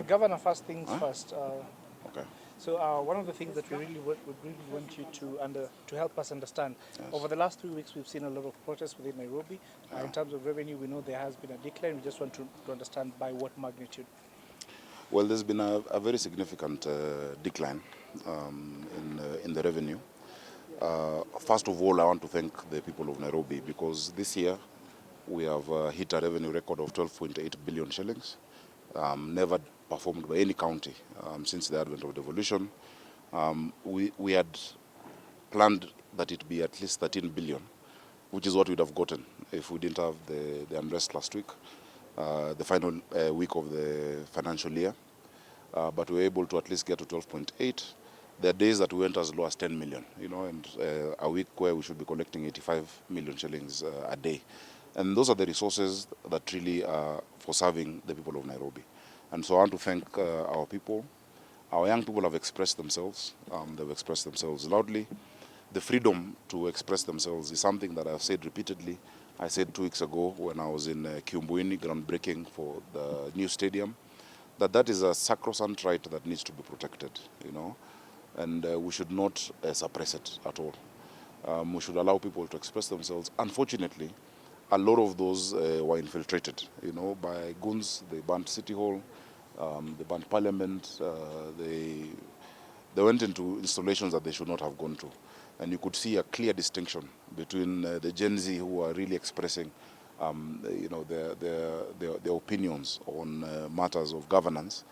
Governor, first things Huh? first. Okay. So one of the things that we would really want you to help us understand, Yes. over the last 3 weeks, we've seen a lot of protests within Nairobi. In terms of revenue, we know there has been a decline. We just want to understand by what magnitude. Well, there's been a very significant decline in the revenue. First of all, I want to thank the people of Nairobi because this year we have hit a revenue record of 12.8 billion shillings, never performed by any county since the advent of devolution. We had planned that it be at least 13 billion, which is what we'd have gotten if we didn't have the unrest last week, the final week of the financial year. But we were able to at least get to 12.8. There are days that we went as low as 10 million, and a week where we should be collecting 85 million shillings a day. And those are the resources that really are for serving the people of Nairobi. And so I want to thank our people. Our young people have expressed themselves. They've expressed themselves loudly. The freedom to express themselves is something that I've said repeatedly. I said 2 weeks ago when I was in Kiumbuini groundbreaking for the new stadium, that is a sacrosanct right that needs to be protected, and we should not suppress it at all. We should allow people to express themselves. Unfortunately, a lot of those were infiltrated, by goons. They burnt City Hall, they burnt Parliament, they went into installations that they should not have gone to. And you could see a clear distinction between the Gen Z who are really expressing their opinions on matters of governance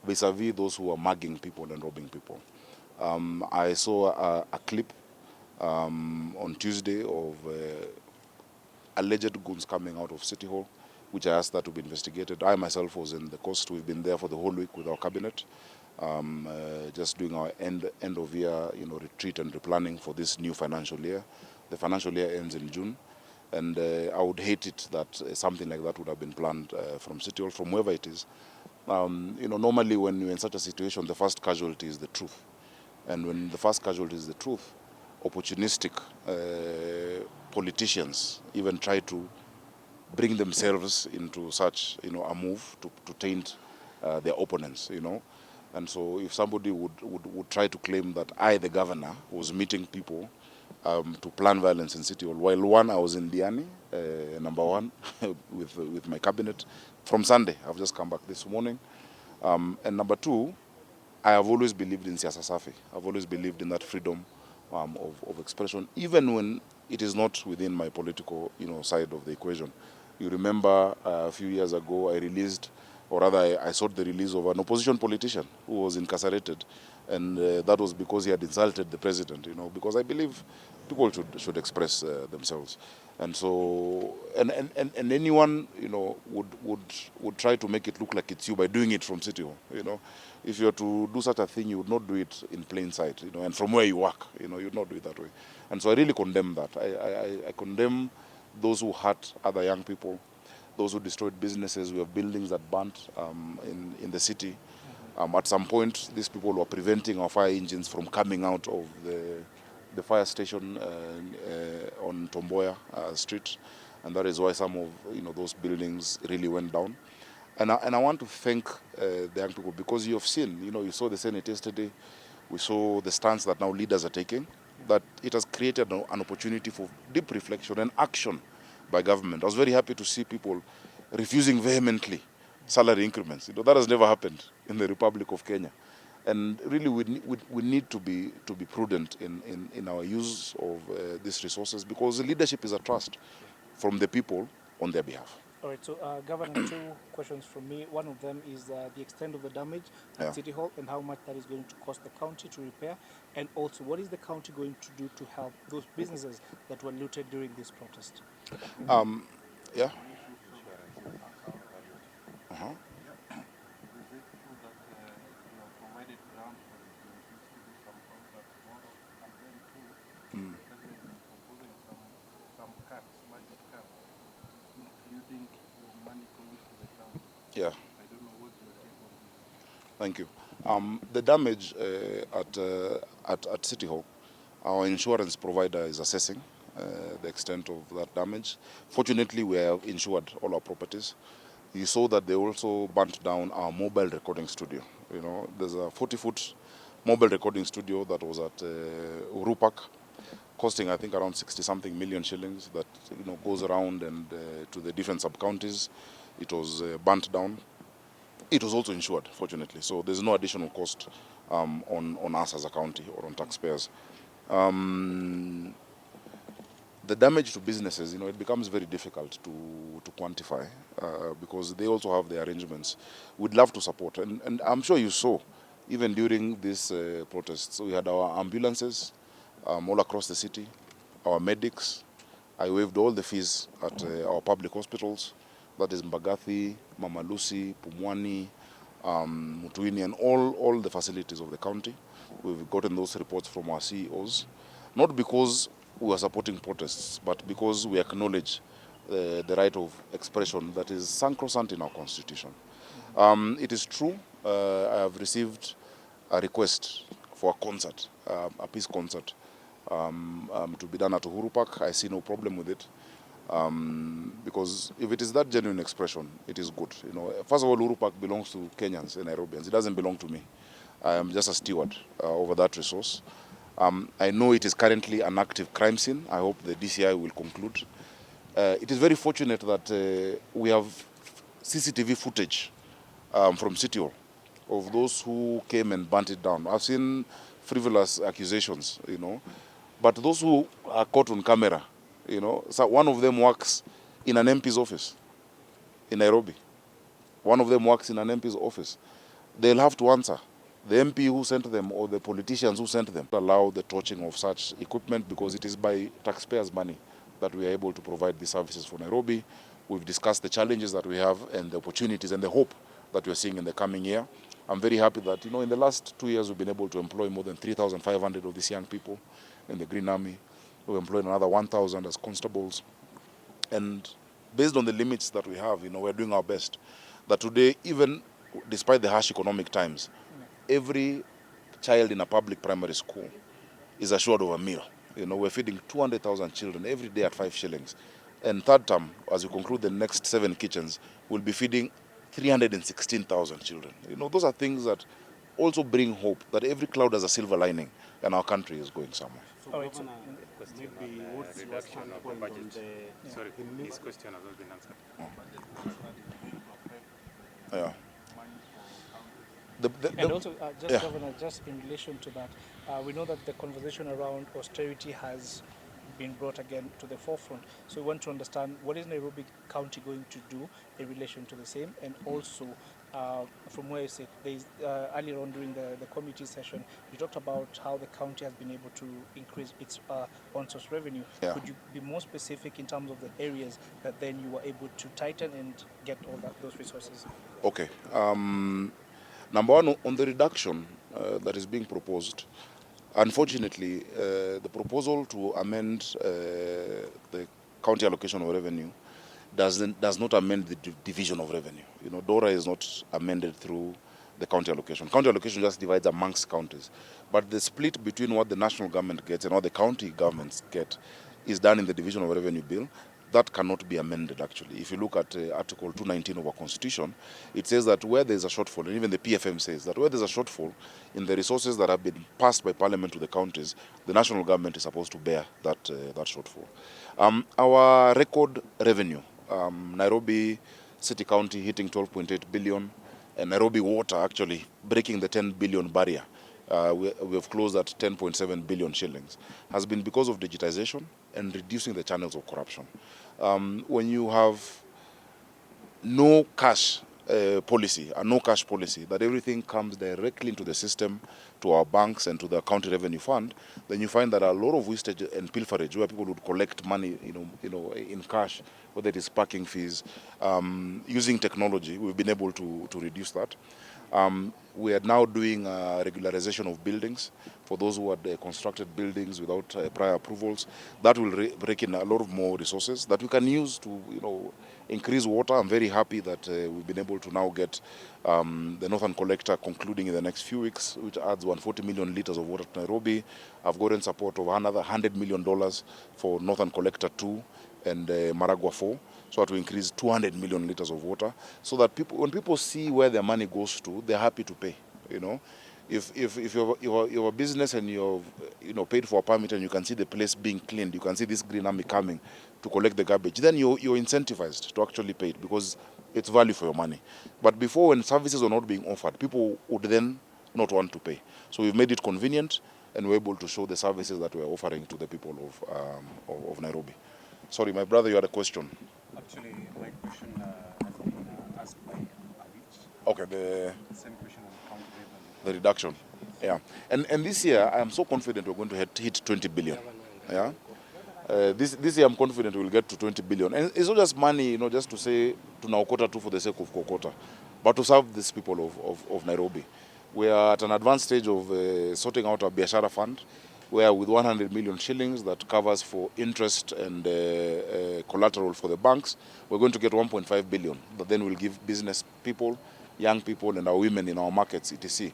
vis-a-vis those who are mugging people and robbing people. I saw a clip on Tuesday of alleged goons coming out of City Hall, which I asked that to be investigated. I myself was in the coast. We've been there for the whole week with our cabinet, just doing our end of year retreat and replanning for this new financial year. The financial year ends in June. And I would hate it that something like that would have been planned from City Hall, from wherever it is. Normally when you're in such a situation, the first casualty is the truth. And when the first casualty is the truth, opportunistic politicians even try to bring themselves into such, a move to taint their opponents, And so if somebody would try to claim that I, the governor, was meeting people to plan violence in City Hall. While one, I was in Diani, number one, with my cabinet from Sunday. I've just come back this morning. And number two, I have always believed in siasa safi. I've always believed in that freedom of expression, even when it is not within my political side of the equation. You remember a few years ago, I released, or rather I sought the release of an opposition politician who was incarcerated, and that was because he had insulted the president, because I believe people should express themselves. And so, and anyone, would try to make it look like it's you by doing it from City Hall, If you were to do such a thing, you would not do it in plain sight, and from where you work, you would not do it that way. And so I really condemn that. I condemn those who hurt other young people, those who destroyed businesses. We have buildings that burnt in the city. At some point, these people were preventing our fire engines from coming out of the fire station on Tomboya Street, and that is why some of those buildings really went down. And I want to thank the young people, because you have seen, you saw the Senate yesterday. We saw the stance that now leaders are taking, that it has created an opportunity for deep reflection and action by government. I was very happy to see people refusing vehemently salary increments. That has never happened in the Republic of Kenya. And really we need to be prudent in our use of these resources, because leadership is a trust from the people on their behalf. All right, so Governor, two questions from me. One of them is the extent of the damage at City Hall and how much that is going to cost the county to repair. And also, what is the county going to do to help those businesses that were looted during this protest? Yeah. Uh-huh. Yeah. Thank you. The damage at City Hall, our insurance provider is assessing the extent of that damage. Fortunately, we have insured all our properties. You saw that they also burnt down our mobile recording studio. You know, there's a 40-foot mobile recording studio that was at Urupak, costing I think around 60-something million shillings. That goes around and to the different sub-counties. It was burnt down. It was also insured, fortunately, so there's no additional cost on us as a county or on taxpayers. The damage to businesses, it becomes very difficult to quantify because they also have their arrangements. We'd love to support, and I'm sure you saw, even during these protests, we had our ambulances all across the city, our medics. I waived all the fees at our public hospitals, that is Mbagathi, Mama Lucy, Pumwani, Mutuini, and all the facilities of the county. We've gotten those reports from our CEOs, not because we are supporting protests, but because we acknowledge the right of expression that is sacrosanct in our constitution. It is true, I have received a request for a concert, a peace concert, to be done at Uhuru Park. I see no problem with it. Because if it is that genuine expression, it is good. First of all, Uhuru Park belongs to Kenyans and Nairobians. It doesn't belong to me. I am just a steward over that resource. I know it is currently an active crime scene. I hope the DCI will conclude. It is very fortunate that we have CCTV footage from City Hall of those who came and burnt it down. I've seen frivolous accusations, but those who are caught on camera, so one of them works in an MP's office in Nairobi. One of them works in an MP's office. They'll have to answer. The MP who sent them or the politicians who sent them allow the torching of such equipment because it is by taxpayers' money that we are able to provide these services for Nairobi. We've discussed the challenges that we have and the opportunities and the hope that we're seeing in the coming year. I'm very happy that, in the last 2 years, we've been able to employ more than 3,500 of these young people in the Green Army. We've employed another 1,000 as constables. And based on the limits that we have, we're doing our best. That today, even despite the harsh economic times, every child in a public primary school is assured of a meal. We're feeding 200,000 children every day at 5 shillings. And third term, as we conclude the next 7 kitchens, we'll be feeding 316,000 children. Those are things that also bring hope that every cloud has a silver lining and our country is going somewhere. So, Governor, maybe what's your standpoint on the... Sorry, his question has not been answered. Yeah. And also, Governor, just in relation to that, we know that the conversation around austerity has been brought again to the forefront. So we want to understand what is Nairobi County going to do in relation to the same, and also from where you sit, earlier on during the committee session, you talked about how the county has been able to increase its on-source revenue. Yeah. Could you be more specific in terms of the areas that then you were able to tighten and get all those resources? Okay. Number one, on the reduction that is being proposed, unfortunately, the proposal to amend the county allocation of revenue does not amend the division of revenue. DORA is not amended through the county allocation. County allocation just divides amongst counties. But the split between what the national government gets and what the county governments get is done in the division of revenue bill. That cannot be amended, actually. If you look at Article 219 of our Constitution, it says that where there is a shortfall, and even the PFM says that where there is a shortfall in the resources that have been passed by Parliament to the counties, the national government is supposed to bear that shortfall. Our record revenue, Nairobi City County hitting 12.8 billion, and Nairobi Water actually breaking the 10 billion barrier. We have closed at 10.7 billion shillings, has been because of digitization and reducing the channels of corruption. When you have no cash policy, a no cash policy, that everything comes directly into the system to our banks and to the county revenue fund, then you find that a lot of wastage and pilferage, where people would collect money, in cash, whether it is parking fees, using technology, we've been able to reduce that. We are now doing regularization of buildings for those who had constructed buildings without prior approvals. That will break in a lot of more resources that we can use to, increase water. I'm very happy that we've been able to now get the Northern Collector concluding in the next few weeks, which adds 140 million liters of water to Nairobi. I've gotten support of another $100 million for Northern Collector 2. and Maragua 4, so to increase 200 million liters of water, so that people, when people see where their money goes to, they're happy to pay. You know, if you're a business and you've paid for a permit and you can see the place being cleaned, you can see this green army coming to collect the garbage, then you're incentivized to actually pay it because it's value for your money. But before, when services are not being offered, people would then not want to pay. So we've made it convenient, and we're able to show the services that we're offering to the people of Nairobi. Sorry, my brother, you had a question. Actually, my question has been asked by Avich. Okay, the Same question on county revenue. the reduction. Yeah, and this year I am so confident we're going to hit 20 billion. Yeah, this year I'm confident we'll get to 20 billion, and it's not just money, just to say tunaokota tu for the sake of kokota, but to serve these people of Nairobi. We are at an advanced stage of sorting out our Biashara fund, where with 100 million shillings that covers for interest and collateral for the banks, we're going to get 1.5 billion that then will give business people, young people, and our women in our markets, etc.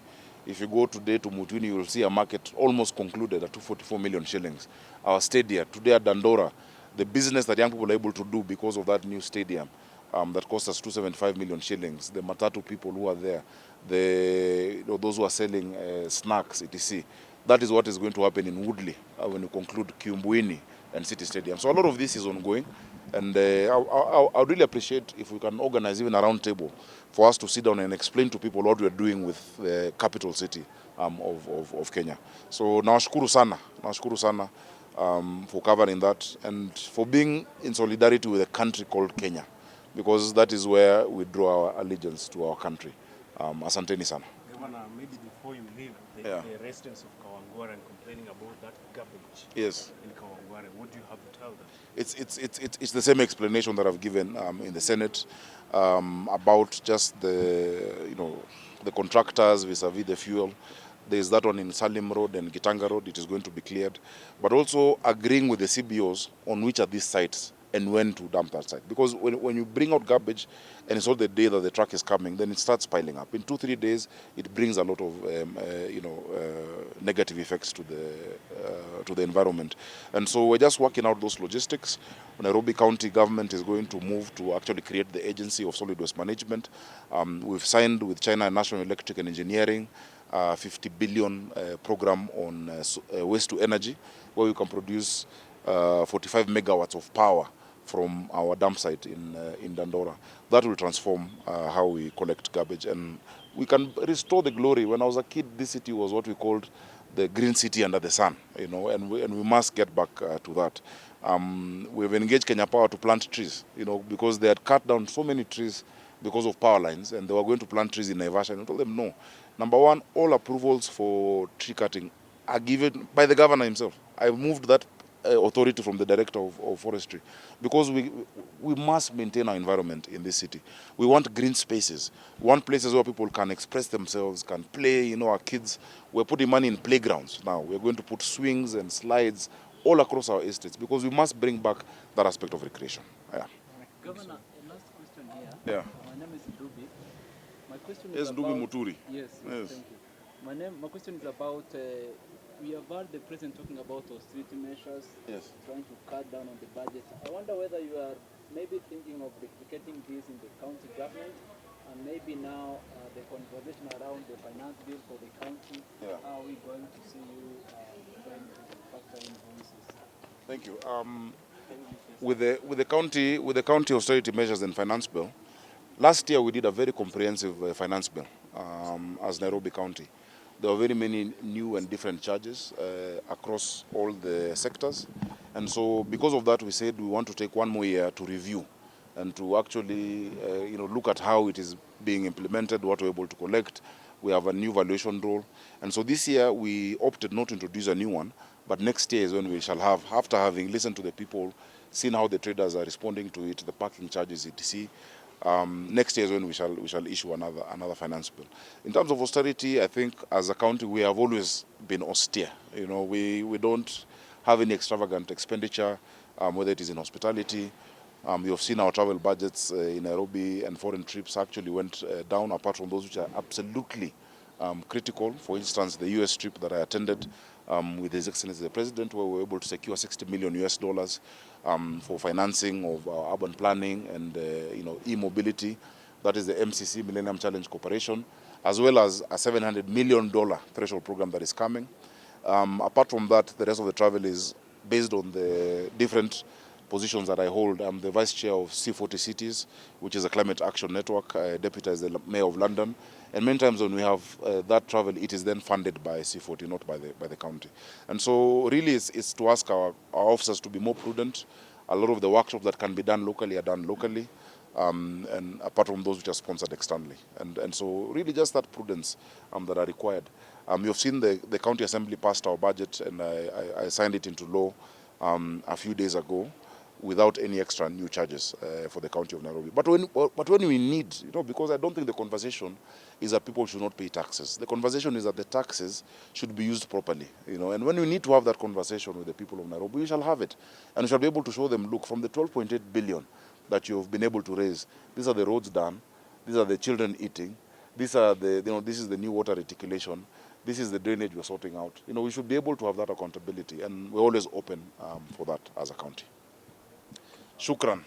If you go today to Mutwini, you will see a market almost concluded at 244 million shillings. Our stadium, today at Dandora, the business that young people are able to do because of that new stadium, that cost us 275 million shillings, the matatu people who are there, those who are selling snacks, etc. That is what is going to happen in Woodley when we conclude Kiumbuini and City Stadium. So a lot of this is ongoing, and I would really appreciate if we can organize even a round table for us to sit down and explain to people what we are doing with the capital city of Kenya. So nawashukuru sana for covering that and for being in solidarity with a country called Kenya, because that is where we draw our allegiance to our country. Asanteni sana. Governor, maybe before you leave, Yeah. the residents of Kawangware and complaining about that garbage Yes. in Kawangware, what do you have to tell them? It's the same explanation that I've given in the Senate about just the contractors vis-a-vis the fuel. There's that one in Salim Road and Gitanga Road. It is going to be cleared, but also agreeing with the CBOs on which are these sites and when to dump that site. Because when you bring out garbage and it's all the day that the truck is coming, then it starts piling up. In 2-3 days, it brings a lot of negative effects to the environment. And so we're just working out those logistics. Nairobi County government is going to move to actually create the agency of solid waste management. We've signed with China National Electric and Engineering 50 billion program on waste to energy, where we can produce 45 megawatts of power from our dump site in Dandora. That will transform how we collect garbage, and we can restore the glory. When I was a kid, this city was what we called the green city under the sun, and we must get back to that. We've engaged Kenya Power to plant trees, because they had cut down so many trees because of power lines, and they were going to plant trees in Naivasha, and I told them no. Number one, all approvals for tree cutting are given by the governor himself. I moved that authority from the director of forestry, because we must maintain our environment in this city. We want green spaces. We want places where people can express themselves, can play. Our kids, we're putting money in playgrounds now. We're going to put swings and slides all across our estates, because we must bring back that aspect of recreation. Yeah. Governor, a last question here. Yeah. My name is Dubi. My question Yes, is Dubi about... Muturi. Yes, Yes. thank you. My question is about, we have heard the president talking about austerity measures, Yes. trying to cut down on the budget. I wonder whether you are maybe thinking of replicating this in the county government, and maybe now the conversation around the finance bill for the county, Yeah. how are we going to see you trying to factor in voices? Thank you. With the county austerity measures and finance bill, last year we did a very comprehensive finance bill as Nairobi County. There were very many new and different charges across all the sectors, and so because of that we said we want to take one more year to review and to actually look at how it is being implemented, what we're able to collect. We have a new valuation role, and so this year we opted not to introduce a new one, but next year is when we shall have, after having listened to the people, seen how the traders are responding to it, the parking charges, etc. Next year is when we shall issue another finance bill. In terms of austerity, I think as a county we have always been austere. We don't have any extravagant expenditure, whether it is in hospitality. You have seen our travel budgets in Nairobi, and foreign trips actually went down, apart from those which are absolutely critical. For instance, the US trip that I attended with His Excellency the President, where we were able to secure $60 million for financing of urban planning and e-mobility. That is the MCC, Millennium Challenge Corporation, as well as a $700 million threshold program that is coming. Apart from that, the rest of the travel is based on the different positions that I hold. I'm the Vice Chair of C40 Cities, which is a climate action network. I deputize the Mayor of London. And many times when we have that travel, it is then funded by C40, not by the county. And so really it's to ask our officers to be more prudent. A lot of the workshops that can be done locally are done locally, and apart from those which are sponsored externally. And so really just that prudence that are required. You've seen the County Assembly passed our budget, and I signed it into law a few days ago, without any extra new charges for the County of Nairobi. But when we need, because I don't think the conversation is that people should not pay taxes. The conversation is that the taxes should be used properly, And when we need to have that conversation with the people of Nairobi, we shall have it, and we shall be able to show them, look, from the 12.8 billion that you've been able to raise, these are the roads done, these are the children eating, these are this is the new water reticulation, this is the drainage we're sorting out. We should be able to have that accountability, and we're always open for that as a county. Shukran.